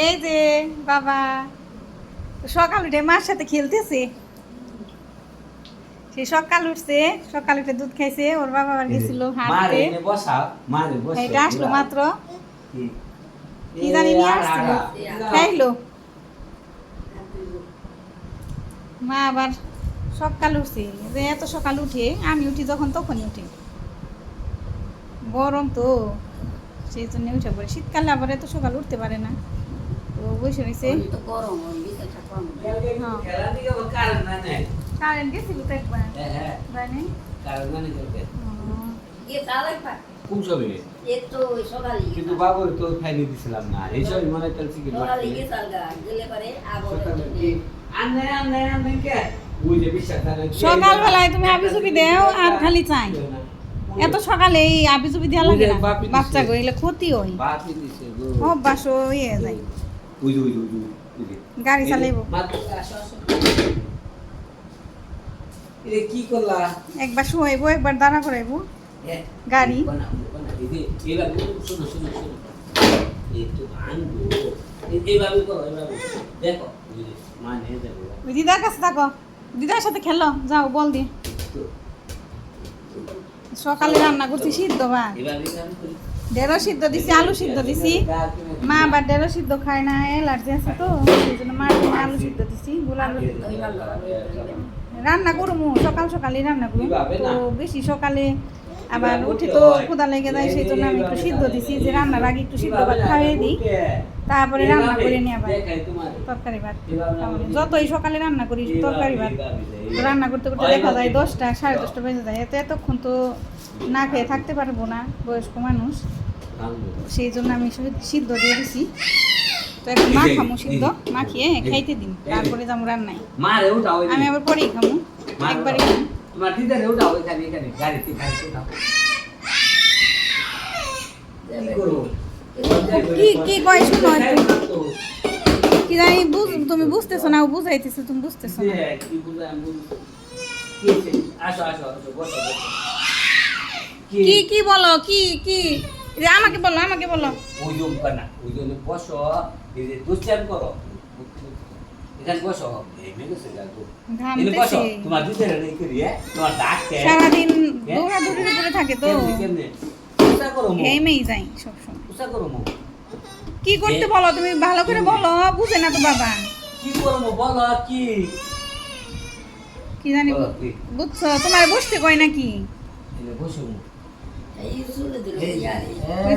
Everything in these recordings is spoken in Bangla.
এই যে বাবা সকাল উঠে মার সাথে খেলতেছে। সে সকাল উঠছে, সকাল উঠে দুধ খাইছে। ওর বাবা আবার গেছিল হাঁটতে, এটা আসলো মাত্র। কি জানি নিয়ে আসছিল, খাইলো। মা আবার সকাল উঠছে, যে এত সকাল উঠে আমি উঠি যখন তখনই উঠি, গরম তো সেই জন্য উঠে পড়ে। শীতকালে আবার এত সকাল উঠতে পারে না, তো বসে রয়েছে। কারেন্ট গেছিল তো একবার, কিন্তু বাবুর তো খাইনি দিছিলাম না এই সব মনে চলছে কি সকালবেলায় তুমি আবিজুবি দেও আর খালি চাই। এত সকালে এই আবিজুবি দেওয়া লাগে না, বাচ্চা গো এলে ক্ষতি হয়, অভ্যাস হয়ে যায়। গাড়ি চালাইব কি করলা, একবার শুয়াইব একবার দাঁড়া করাইব গাড়ি। দিদার কাছে থাকো, দিদার সাথে খেলো যাও বল দিয়ে। সকালে রান্না করছি সিদ্ধ ভাত, ঢেঁড়স সিদ্ধ দিছি, আলু সিদ্ধ দিছি। মা আবার ঢেঁড়স সিদ্ধ খায় না, অ্যালার্জি আছে তো, সেই জন্য মার জন্য আলু সিদ্ধ দিছি। আলু রান্না করবো সকাল সকালে রান্না করবো তো, বেশি সকালে আবার উঠে তো ক্ষুধা লেগে যায়, সেই জন্য আমি একটু সিদ্ধ দিছি, যে রান্নার আগে একটু সিদ্ধ ভাত খাইয়ে দিই, তারপরে রান্না করে নিয়ে আবার তরকারি ভাত। যতই সকালে রান্না করি তরকারি ভাত রান্না করতে করতে দেখা যায় 10টা 10:30 বেজে যায়। এতক্ষণ তো না খেয়ে থাকতে পারবো না, বয়স্ক মানুষ, সেই জন্য আমি সিদ্ধ দিয়ে দিছি। তো এখন মা খামু সিদ্ধ মাখিয়ে খাইতে দিন, তারপরে যাবো রান্নায়। আমি আবার পরেই খামু, একবারই খামু। কি কি কয় শুনো একটু, কি জানি তুমি বুঝতেছো না, ও বুঝাইতেছে তুমি বুঝতেছো না। কি কি বলো, কি কি আমাকে বলো, আমাকে বলো। সারাদিন দৌড়াদৌড়ির উপরে থাকে তো, ঘেমেই যাই সবসময়। কি করতে বলো তুমি ভালো করে বলো, বুঝে না তো বাবা। কি করবো বলো, কি জানি বুঝছো, তোমার বসতে কয় নাকি?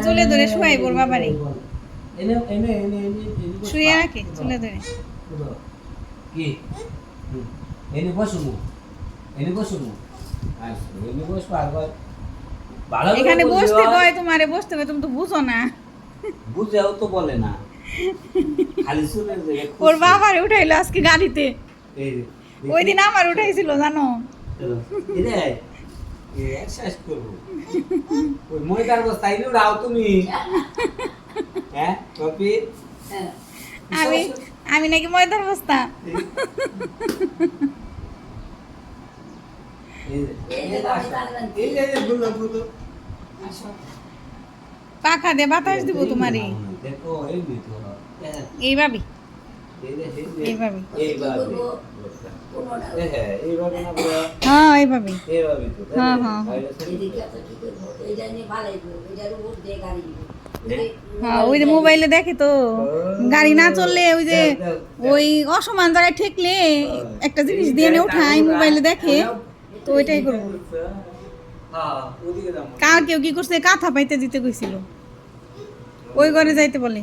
চুলে ধরে শুয়াই বোর বাবারে, শুয়ে রাখে চুলে ধরে। এখানে বসতে কয়, তোমারে বসতে কয়, তুমি তো বুঝো না। বুঝেও তো বলে না, খালি শুনে ওর বাবারে উঠাইলো আজকে গাড়িতে, ওই দিন আমার উঠাইছিল জানো। ময়দার বস্তায় উড়াও তুমি, হ্যাঁ কপি আমি নাকি ময়দার বস্তা। পাখা দিয়ে বাতাস দিব তোমারে, এইভাবে এইভাবে, হ্যাঁ এইভাবে, হ্যাঁ হ্যাঁ হ্যাঁ। ওই যে মোবাইলে দেখে তো, গাড়ি না চললে ওই যে ওই অসমান জায়গায় ঠেকলে একটা জিনিস দিয়ে নিয়ে উঠায়, মোবাইলে দেখে তো ওইটাই করবো। কার কেউ কি করছে, কাঁথা পাইতে দিতে কইছিল, ওই ঘরে যাইতে বলে।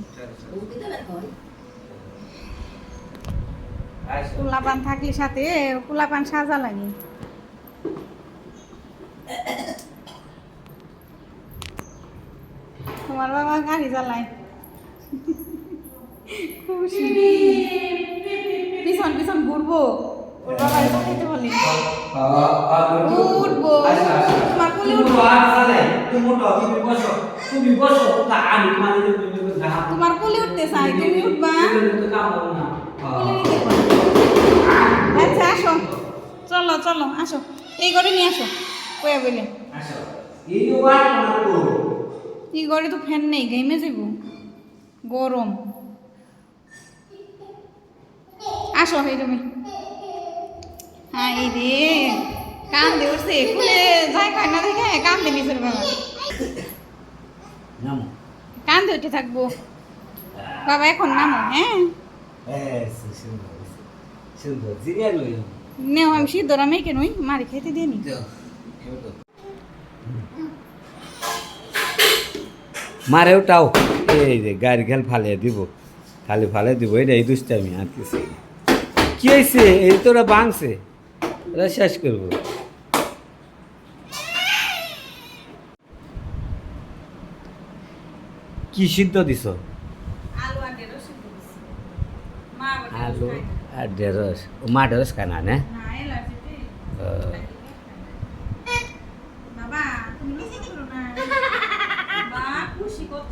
কুলাপান থাকলে সাথে কুলাপান সাজা লাগে। তোমার বাবা গাড়ি চালায়, খুশি পিছন পিছন ঘুরবো, ওর বাবা খাইতে বলে উঠবো, তোমার কোলে উঠবো, তোমার কোলে উঠতে চাই, তুমি উঠবা, কোলে নিতে বলে। আচ্ছা আসো, চলো চলো আসো, এই ঘরে নিয়ে আসো, কয়া বলে। এই ঘরে তো ফ্যান নেই, ঘেমে যাবো, গরম। আসো এই তুমি হ্যাঁ এই রে কান দিয়ে উঠছে খুলে যাই কয় না দেখে কান দিয়ে নিচের বাবা নামো কান দিয়ে উঠে থাকবো বাবা এখন নামো হ্যাঁ সুন্দর সুন্দর জিরিয়া লই নেও আমি সিদ্ধরা মেয়েকে নই মারি খেতে দিয়ে নি মারে উঠাও এই যে গাড়ি খেল ফালিয়ে দিব খালি ফালিয়ে দিব এটা এই দুষ্টামি আর কিছু না। কি হয়েছে এই তোরা ভাঙছে ওরা শেষ করবো কি সিদ্ধ দিছ আলু আর ঢেঁড়স সিদ্ধ দিছি মা আবার আলু আর ঢেঁড়স ও মা ঢেঁড়স খায় না না না এলার্জিতে বাবা তুমি লুচি করো না বাবা খুশি কত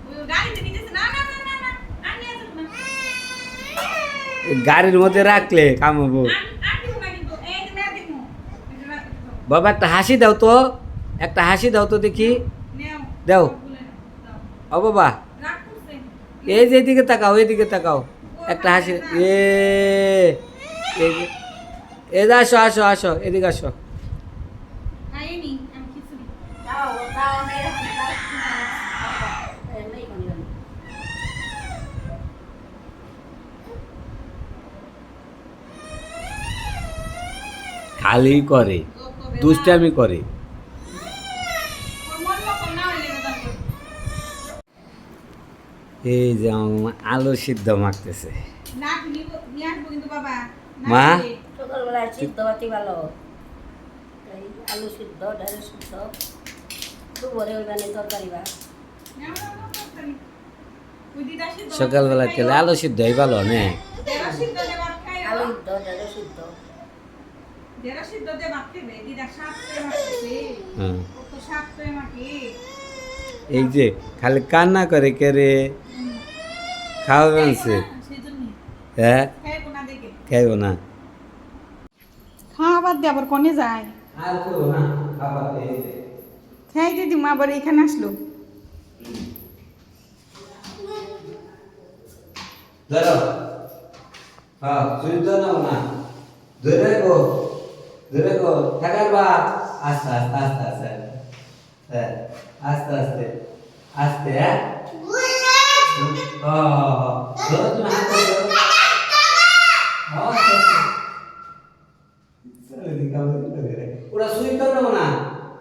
ওই গাড়িতে নিয়ে গেছে না না না না না আর নিয়ে যাবো না গাড়ির মধ্যে রাখলে কামাবো আর দিব না কিন্তু এই যে মেয়ে দেখো বাবা একটা হাসি দাও তো একটা হাসি দাও তো দেখি নেও দাও বলে দাও ও বাবা রাগ করছে এই যে এদিকে তাকাও এইদিকে তাকাও একটা হাসি এই যে আসো আসো আসো এদিকে আসো খাইনি আমি খিচুড়ি খালি করে দুষ্টামি করে ওর মন মতো না হইলে বেদা করে এই যে আমার আলু সিদ্ধ মাখতেছে না নিয়ে আসবো কিন্তু বাবা না মা? দিলে। সকালবেলায় সিদ্ধ বাতি ভালো এই আলু সিদ্ধ ডাল সিদ্ধ দুপুরে ওই মানে তরকারি বা নেও, নেও, নেও, তাড়াতাড়ি। ওই দিদা সিদ্ধ সকালবেলা তেলে আলু সিদ্ধ এই ভালো নে ঢেঁড়স সিদ্ধ দিয়ে ভাত খাইও। আলু সিদ্ধ ডাল সিদ্ধ ঢেঁড়স সিদ্ধ দিয়ে ভাত খাইবে। দিদা শাক করে মাখতেছে। হ্যাঁ। ও তো শাক করে মাখে। এই যে খালি কান্না করে কে রে খাওয়া বানছে সেজন্যই। হ্যাঁ খাইবো না দেখে। খাইব না খাওয়া বাদ দিয়ে আবার কনে যায় আর করো না খাবার খাই দিদি মা আবার এখানে আসলো ধরো হ্যাঁ সুইচ নাও না ধরে গো থাকার বা আস্তে আস্তে আস্তে আস্তে হ্যাঁ আস্তে আস্তে আস্তে হ্যাঁ ধরো তুমি হাত ধরো ওরা সুইচ নাও না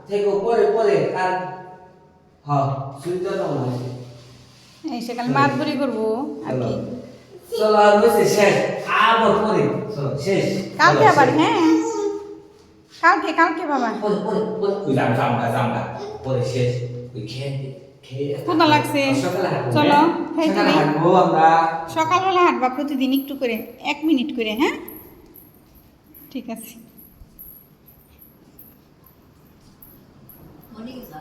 থেকে পরে পরে আর হ্যাঁ সুইচ নাও না এই সকালে মাতবরি করবো আর কি চলো আর হয়েছে শেষ আবার পরে চলো শেষ কালকে আবার হ্যাঁ কালকে বাবা পরে পরে পরে ওই জামটা পরে শেষ ওই খেয়ে খেয়ে ক্ষুধা লাগছে সকালে হাঁটবো, চলো হ্যাঁ? খাইতে সকালে দিই হাঁটবো আমরা সকালবেলা হাঁটবা প্রতিদিন একটু করে 1 মিনিট করে হ্যাঁ ঠিক আছে অনেক যা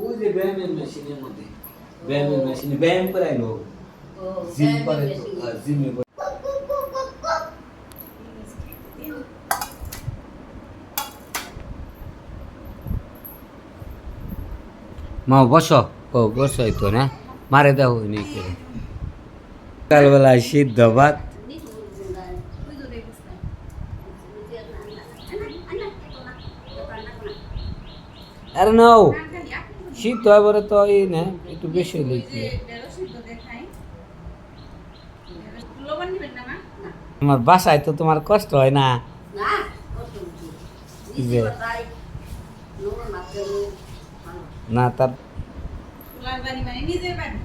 ওই যে ব্যায়ামের মেশিনের মধ্যে ব্যায়ামের মেশিনে ব্যায়াম করাই লোক ও জিম করে তো জিমে মা বসো ও বসো এই তো না মারে দাও নি করে সকালবেলা সিদ্ধ ভাত আরে নাও শীত এবারে তো এই না একটু বেশি হইলে আমার বাসায় তো তোমার কষ্ট হয় না না কত এই যে, তাই নুন মাত্র না তার নিজের বাড়ি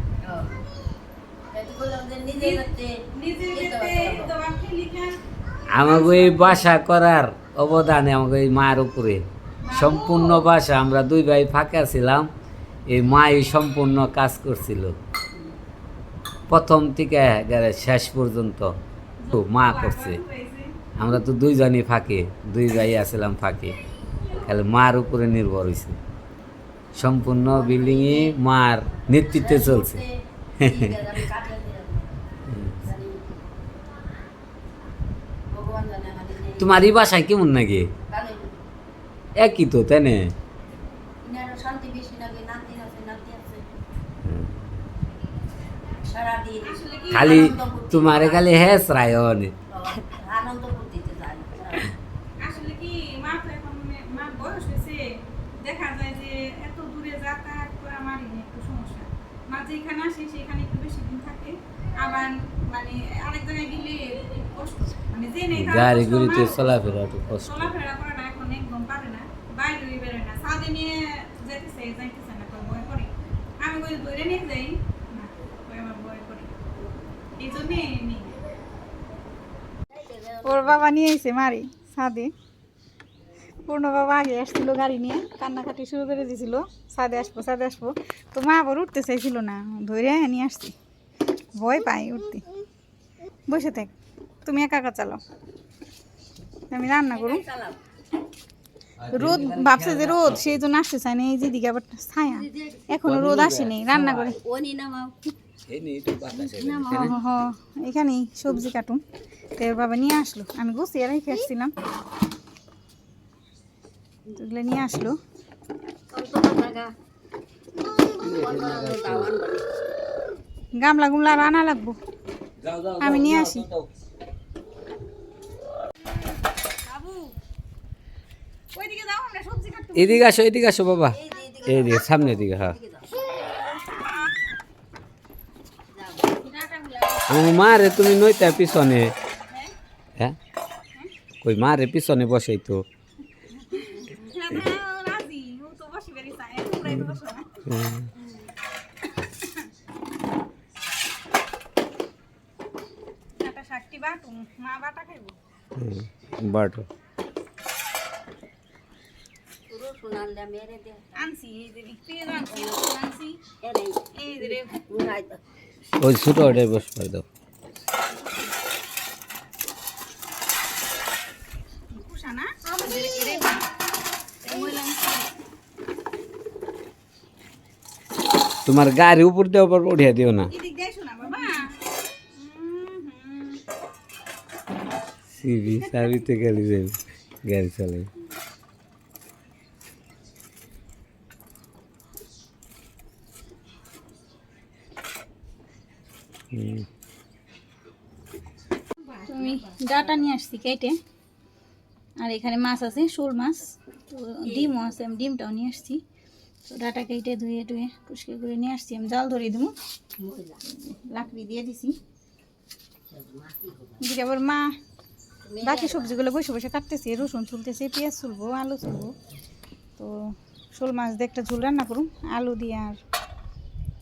এত বললাম যে নিজে করতে নিজের বাড়িতে লিখা আমাকে এই বাসা করার অবদানে আমাকে এই মায়ের উপরে সম্পূর্ণ বাসা আমরা দুই ভাই ফাঁকা ছিলাম এই মাই সম্পূর্ণ কাজ করছিল প্রথম থেকে একেবারে শেষ পর্যন্ত তো মা করছে আমরা তো দুইজনই ফাঁকে দুই ভাই আসছিলাম ফাঁকে খালি মার উপরে নির্ভর হয়েছে সম্পূর্ণ বিল্ডিংয়ে মার নেতৃত্বে চলছে ভগবান জানে আমাদের তোমার এই বাসায় কেমন নাকি একই তো তাই না শান্তি বেশি লাগে নাতি আছে সারাদিন খালি আনন্দ ফুর্তি। তোমারে খালি হেস রায় অনেক আনন্দ ফুর্তিতে যায় আসলে কি মা তো এখন মা বয়স হয়েছে, দেখা যায় যে এত দূরে যাতায়াত করা আমার একটু সমস্যা। মা যেখানে আসে সেখানে একটু বেশি দিন থাকে, আবার মানে আরেক জায়গায় গেলে খুব কষ্ট, মানে যে নেই তার গাড়ি কষ্ট, গুড়িতে মা চলাফেরা একটু কষ্ট। চলাফেরা করাটা এখন একদম পারে না, বাইরে বেরোয় না, ছাদে নিয়ে যাইতেছে না, তো ভয় করে। আমি কই ধরে নিয়ে যাই না, ওই আমার ভয় করে, এই জন্যে নেই। ওর বাবা নিয়ে এসে মারি ছাদে, পূর্ণ বাবা আগে আসছিল গাড়ি নিয়ে, কান্নাকাটি শুরু করে দিয়েছিল ছাদে আসবো, তো মা আবার উঠতে চাইছিল না, ধরে নিয়ে আসছি, ভয় পাই উঠতে। বসে থাক, তুমি একা একা চালাও, আমি রান্না করুন। চালাও রোদ ভাবছে যে রোদ, সেই জন্য আসতে চায় না, এই যেদিকে আবার ছায়া, এখনো রোদ আসেনি, রান্না করে ওনি নামাও এখানেই সবজি কাটুন। তো ওর বাবা নিয়ে আসলো, আমি গুছিয়ে রেখে আসছিলাম, এগুলো নিয়ে আসলো। গামলা গুমলা আর আনা লাগবো, আমি নিয়ে আসি। এদিকে আসো বাবা, এইদিকে সামনে দিকে। হ্যাঁ আমার মারে তুমি নইতা পিছনে, হ্যাঁ কই মারে পিছনে বসাই তো। বাটো ওই ছোট ওটাই বস করে দাও। তোমার গাড়ি উপর দিয়ে উঠিয়ে দিও না, সিবি সাবিতে গেলি যাবে গাড়ি চালাই। আমি ডাটা নিয়ে আসছি কেটে, আর এখানে মাছ আছে, শোল মাছ, তো ডিমও আছে, আমি ডিমটাও নিয়ে আসছি। তো ডাটা কেটে ধুয়ে পরিষ্কার করে নিয়ে আসছি, আমি জাল ধরিয়ে দেবো, লাকড়ি দিয়ে দিছি। এদিকে আবার মা বাকি সবজিগুলো বসে বসে কাটতেছে, রসুন চুলতেছে, পেঁয়াজ চুলবো, আলু চুলবো। তো শোল মাছ দিয়ে একটা ঝোল রান্না করুন আলু দিয়ে, আর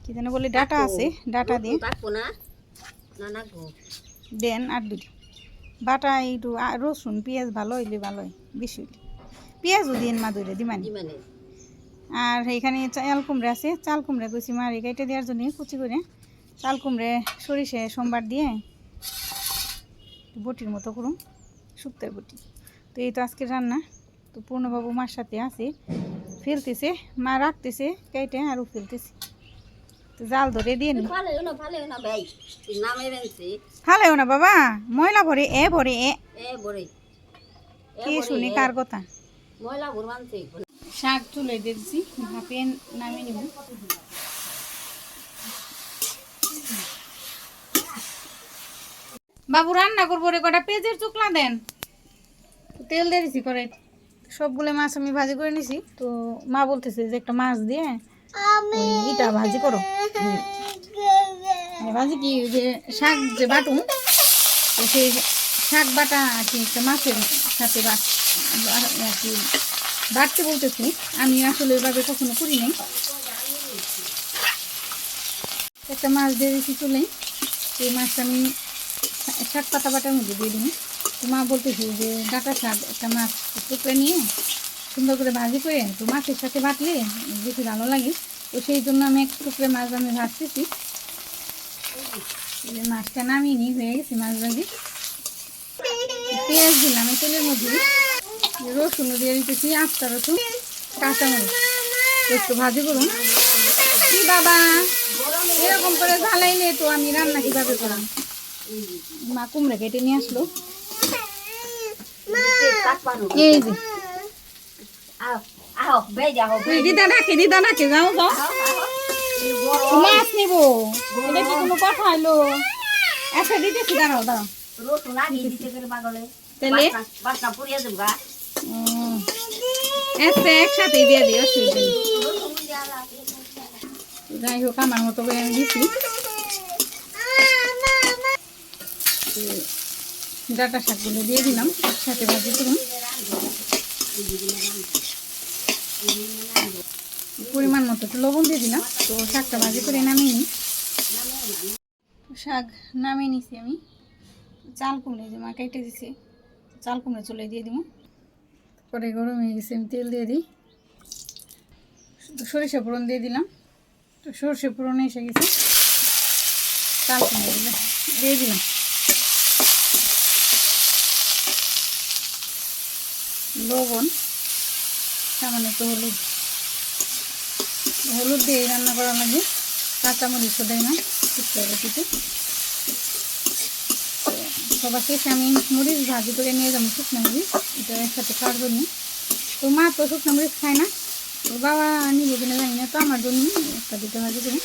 কি যেন বলে ডাটা আছে, ডাটা দিয়ে দেন, আর দুটি বাটা একটু রসুন পেঁয়াজ ভালো হইলে ভালো হয়, বেশি হইলে পেঁয়াজও দিন মা ধরে দিমানি। আর এখানে চাল কুমড়া আছে, চাল কুমড়া কুচি মারি কেটে দেওয়ার জন্য কুচি করে চাল কুমড়ে সরিষে সোমবার দিয়ে বটির মতো করুন, শুক্তার বটি। তো এই তো আজকের রান্না। তো পূর্ণবাবু মার সাথে আছে, ফেলতেছে, মা রাখতেছে কেটে আরও ফেলতেছে, তো জাল ধরে দিয়ে নি। ফালেও না বাবা, ময়লা ভরে ভরে কে শুনি কার কথা। শাক তুলে দিয়েছি, ভাপে নামিয়ে নিব। বাবু রান্না করবো রে, কটা পেঁয়াজের চুকলা দেন, তেল দিয়ে দিছি করে, সবগুলো মাছ আমি ভাজি করে নিছি। তো মা বলতেছে যে একটা মাছ দিয়ে এটা ভাজি করো, ভাজি কি যে শাক যে বাটুন, তো সেই শাক বাটা আর কি একটা মাছের সাথে আর কি বাটতে বলতেছি, আমি আসলে এভাবে কখনো করি নাই। একটা মাছ দিয়ে দিচ্ছি চলে, সেই মাছটা আমি শাক পাতা বাটার মধ্যে দিয়ে দিই। তো মা বলতেছি যে ডাটা শাক একটা মাছ টুকরে নিয়ে সুন্দর করে ভাজি করে, তো মাছের সাথে বাটলে বেশি ভালো লাগে। তো সেই জন্য আমি এক টুকরে মাছ আমি ভাজতেছি, মাছটা নামিয়ে নিই, হয়ে গেছে মাছ ভাজি। পেঁয়াজ দিলাম এই তেলের মধ্যে, রসুনও দিয়ে দিতেছি, আস্তা রসুন, কাঁচামরিচ, একটু ভাজি করুন। কি বাবা এরকম করে জ্বালাইলে তো আমি রান্না কিভাবে করলাম। মা কুমড়া কেটে নিয়ে আসলো, এই যে দিদা ডাকে যাও যাও, মাছ নিবো এটা কি কোনো কথা হইলো আচ্ছা দিতেছি দাঁড়াও দাঁড়াও রসুন লাগিয়ে দিতে করে পাগলে তাহলে বাটনা পুড়িয়ে দেব গা আচ্ছা একসাথে দিয়ে দিই অসুবিধা নেই যাই হোক আমার মতো করে আমি দিচ্ছি ডাটা শাকগুলো দিয়ে দিলাম সাথে ভাজি করুন পরিমাণ মতো একটু লবণ দিয়ে দিলাম তো শাকটা ভাজি করে নামিয়ে নিই শাক নামিয়ে নিছি আমি চাল কুমড়ে যে মা কেটে দিছি চাল কুমড়ে চলে দিয়ে দিব পরে গরম হয়ে গেছে আমি তেল দিয়ে দিই সরিষা ফোড়ন দিয়ে দিলাম তো সরষে ফোড়ন এসে গেছে চাল কুমড়ে দিয়ে দিলাম লবণ সামান্য একটু হলুদ দিয়ে রান্না করা লাগে কাঁচামরিচও দেয় না শুক্তো সবার শেষে আমি মরিচ ভাজি করে নিয়ে যাবো শুকনো মরিচ এটা একসাথে খাওয়ার জন্য তো মা তো শুকনো মরিচ খায় না ওর বাবা নিবে কিনা জানি না তো আমার জন্য একটা দিতে ভাজি করে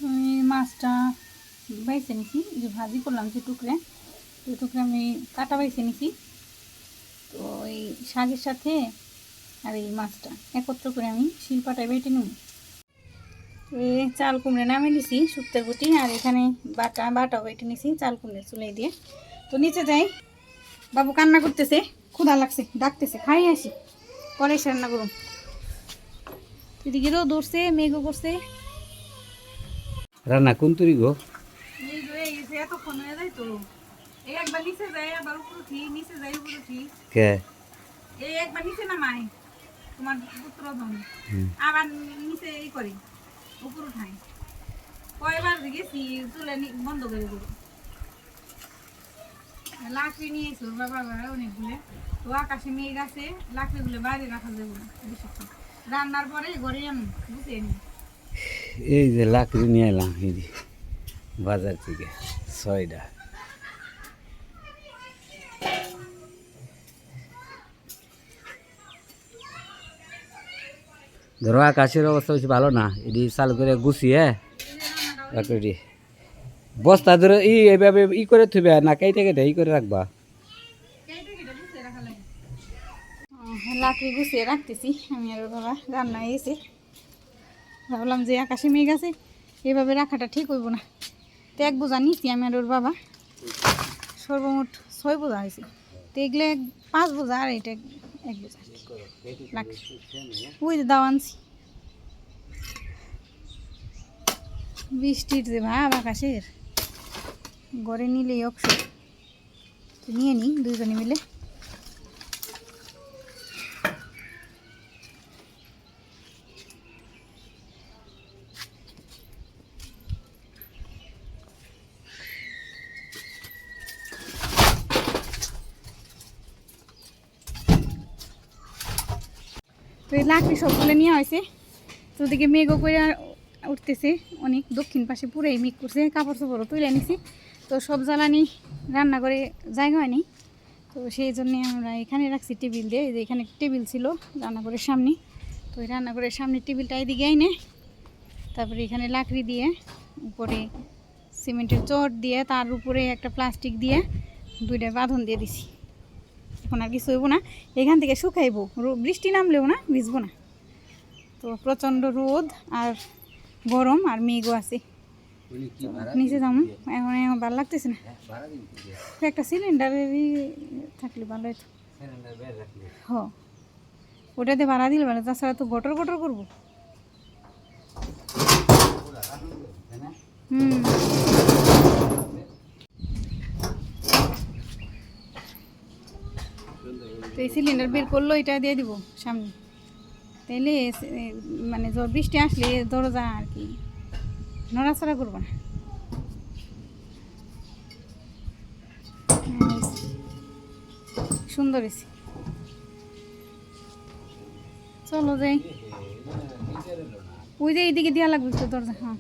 আমি মাছটা বাইছে নিছি যে ভাজি করলাম যে টুকরে আমি কাটা বাইছে নিছি তো এই শাকের সাথে আর এই মাছটা একত্র করে আমি শিলপাটায় বেটে নেব এই চাল কুমড়ে নামিয়ে নিছি শুক্তোর গুটি আর এখানে বাটাও বেটে নিছি চাল কুমড়ে চুলে দিয়ে তো নিচে যাই বাবু কান্না করতেছে ক্ষুধা লাগছে ডাকতেছে খাই আসি পরে রান্না করুন এদিকে রোদ উঠছে মেঘও করছে রান্না কোন তুরি গো এতক্ষণ হয়ে যায় তো এই একবার নিচে যায় আবার উপর উঠি নিচে যাই উপর উঠি কে এই একবার নিচে নামাই তোমার পুত্র আবার নিচে এই করি উপর উঠাই কয়বার গেছি চুলে বন্ধ করে দেবো লাকড়ি নিয়ে এসো বাবা অনেকগুলো তো আকাশে মেঘ আছে লাকড়িগুলো বাইরে রাখা যাবে না বেশিক্ষণ রান্নার পরে ঘরে আমি বুঝে নি এই যে লাকড়ি নিয়ে এলাম এই বাজার থেকে 6টা ধরো আকাশের অবস্থা বেশি ভালো না এটি চালু করে গুছিয়ে লাকড়ি বস্তা ধরে এইভাবে করে থুবে না কেটে করে রাখবা লাকড়ি গুছিয়ে রাখতেছি আমি আর বাবা রান্না এসে ভাবলাম যে আকাশে মেঘ আছে এভাবে রাখাটা ঠিক হইব না তো 1 বোঝা নিচ্ছি আমি আর ওর বাবা সর্বমোট 6 বোঝা হয়েছে তো এগুলো 5 বোঝা আর এটা 1 বোঝা ওই যে দাও আনছি বৃষ্টির যে ভাব আকাশের ঘরে নিলেই অপশন নিয়ে নিই দুজনে মিলে তো এই লাকড়ি সবগুলো নিয়ে হয়েছে তো ওদিকে মেঘও করে উঠতেছে অনেক দক্ষিণ পাশে পুরাই মেঘ করছে কাপড় চোপড়ও তুলে নিছি তো সব জ্বালানি রান্না করে জায়গা হয়নি তো সেই জন্যে আমরা এখানে রাখছি টেবিল দিয়ে যে এখানে টেবিল ছিল রান্নাঘরের সামনে তো ওই রান্নাঘরের সামনে টেবিলটা এদিকে আইনে তারপরে এখানে লাকড়ি দিয়ে উপরে সিমেন্টের চট দিয়ে তার উপরে একটা প্লাস্টিক দিয়ে 2টা বাঁধন দিয়ে দিছি এখন আর কিছু হইব না এখান থেকে শুকাইবো বৃষ্টি নামলেও না ভিজবো না তো প্রচণ্ড রোদ আর গরম আর মেঘও আছে নিচে যাবো এখন ভালো লাগতেছে না একটা সিলিন্ডারেরই থাকলে ভালো হতো হ ওটাতে ভাড়া দিলে ভালো তাছাড়া তো গটর করবো তো এই সিলিন্ডার বের করলো এটা দিয়ে দিব সামনে তাইলে মানে বৃষ্টি আসলে দরজা আর কি নড়াচড়া করবো না সুন্দর হয়েছে চলো যাই ওই যে এইদিকে দেওয়া লাগবে তো দরজা হ্যাঁ